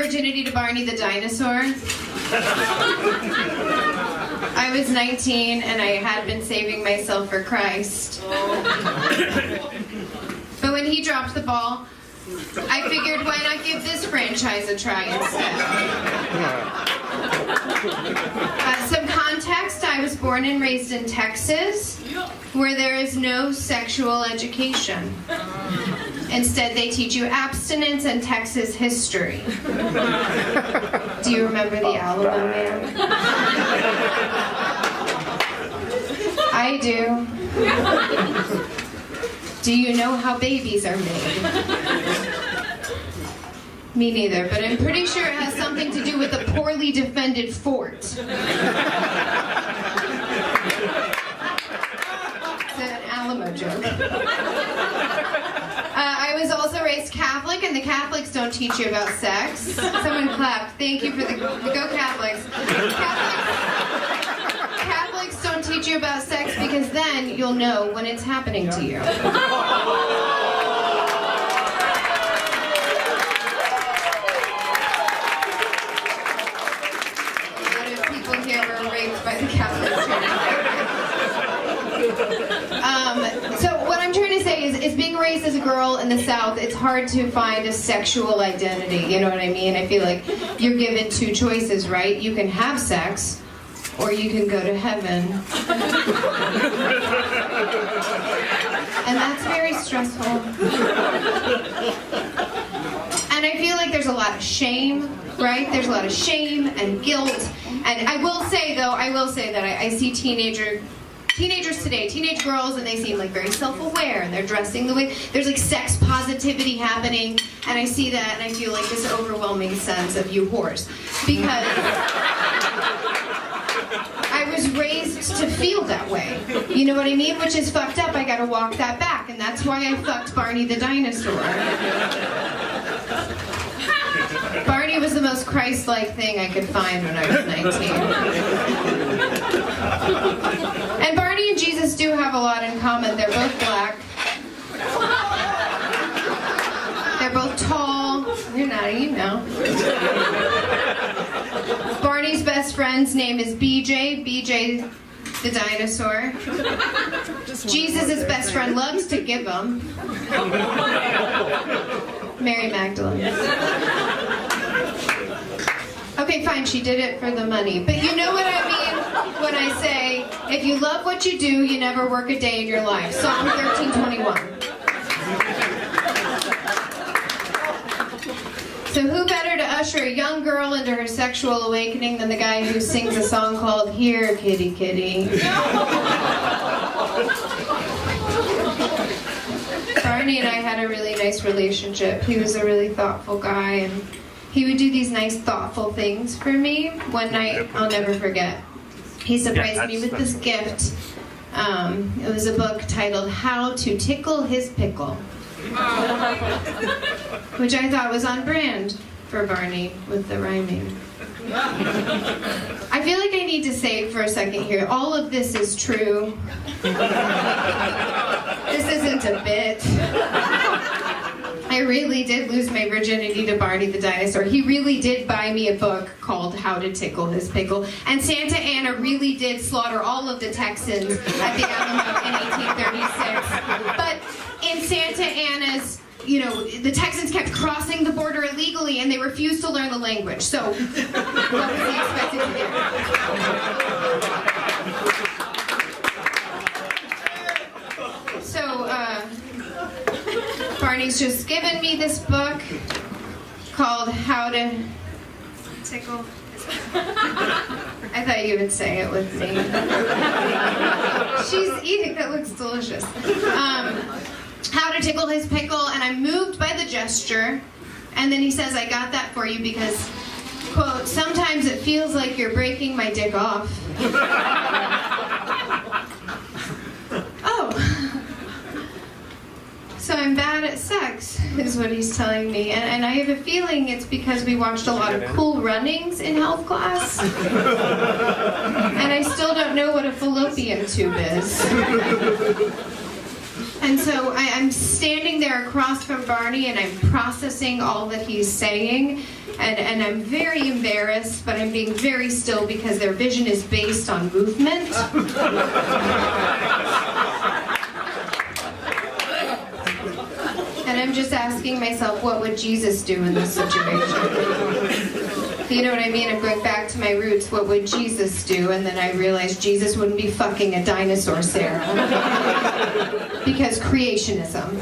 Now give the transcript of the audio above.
virginity to Barney the dinosaur. I was 19 and I had been saving myself for Christ. But when he dropped the ball, I figured, why not give this franchise a try instead? Some context, I was born and raised in Texas, where there is no sexual education. Instead, they teach you abstinence and Texas history. Do you remember the Alamo Man? I do. Do you know how babies are made? Me neither, but I'm pretty sure it has something to do with a poorly defended fort. It's an Alamo joke. I was also raised Catholic, and the Catholics don't teach you about sex. Someone clapped. Thank you for the Go Catholics. Catholics don't teach you about sex because then you'll know when it's happening to you. By the Catholics. So what I'm trying to say is being raised as a girl in the South, it's hard to find a sexual identity, you know what I mean? I feel like you're given two choices, right? You can have sex, or you can go to heaven. And that's very stressful. And I feel like there's a lot of shame, right? There's a lot of shame and guilt. And I will say that I see teenagers today, teenage girls, and they seem like very self-aware, and they're dressing the way, there's like sex positivity happening, and I see that, and I feel like this overwhelming sense of you whores. Because I was raised to feel that way. You know what I mean? Which is fucked up. I gotta walk that back, and that's why I fucked Barney the dinosaur. Barney was the most Christ-like thing I could find when I was 19. And Barney and Jesus do have a lot in common. They're both black. They're both tall. They're not, you know. Barney's best friend's name is BJ. BJ the dinosaur. Jesus' best friend loves to give them. Mary Magdalene. Okay, fine, she did it for the money. But you know what I mean when I say, if you love what you do, you never work a day in your life. Psalm 13:21. So who better to usher a young girl into her sexual awakening than the guy who sings a song called Here, Kitty, Kitty. Barney and I had a really nice relationship. He was a really thoughtful guy, and he would do these nice, thoughtful things for me. One night, I'll never forget, he surprised me with this gift. It was a book titled How to Tickle His Pickle, which I thought was on brand for Barney with the rhyming. I feel like I need to say for a second here, all of this is true. This isn't a bit. I really did lose my virginity to Barney the dinosaur. He really did buy me a book called How to Tickle His Pickle. And Santa Anna really did slaughter all of the Texans at the Alamo in 1836. But in Santa Anna's, you know, the Texans kept crossing the border illegally and they refused to learn the language. So, what was he expected to do? So, Barney's just given me this book called How to Tickle His Pickle. I thought you would say it with me. She's eating, that looks delicious. How to Tickle His Pickle, and I'm moved by the gesture. And then he says, I got that for you because, quote, sometimes it feels like you're breaking my dick off. Oh. So I'm bad at sex, is what he's telling me. And I have a feeling it's because we watched a lot of Cool Runnings in health class. And I still don't know what a fallopian tube is. And so I'm standing there across from Barney, and I'm processing all that he's saying, and I'm very embarrassed, but I'm being very still because their vision is based on movement. And I'm just asking myself, what would Jesus do in this situation? You know what I mean? I'm going back to my roots. What would Jesus do? And then I realized Jesus wouldn't be fucking a dinosaur, Sarah. Because creationism.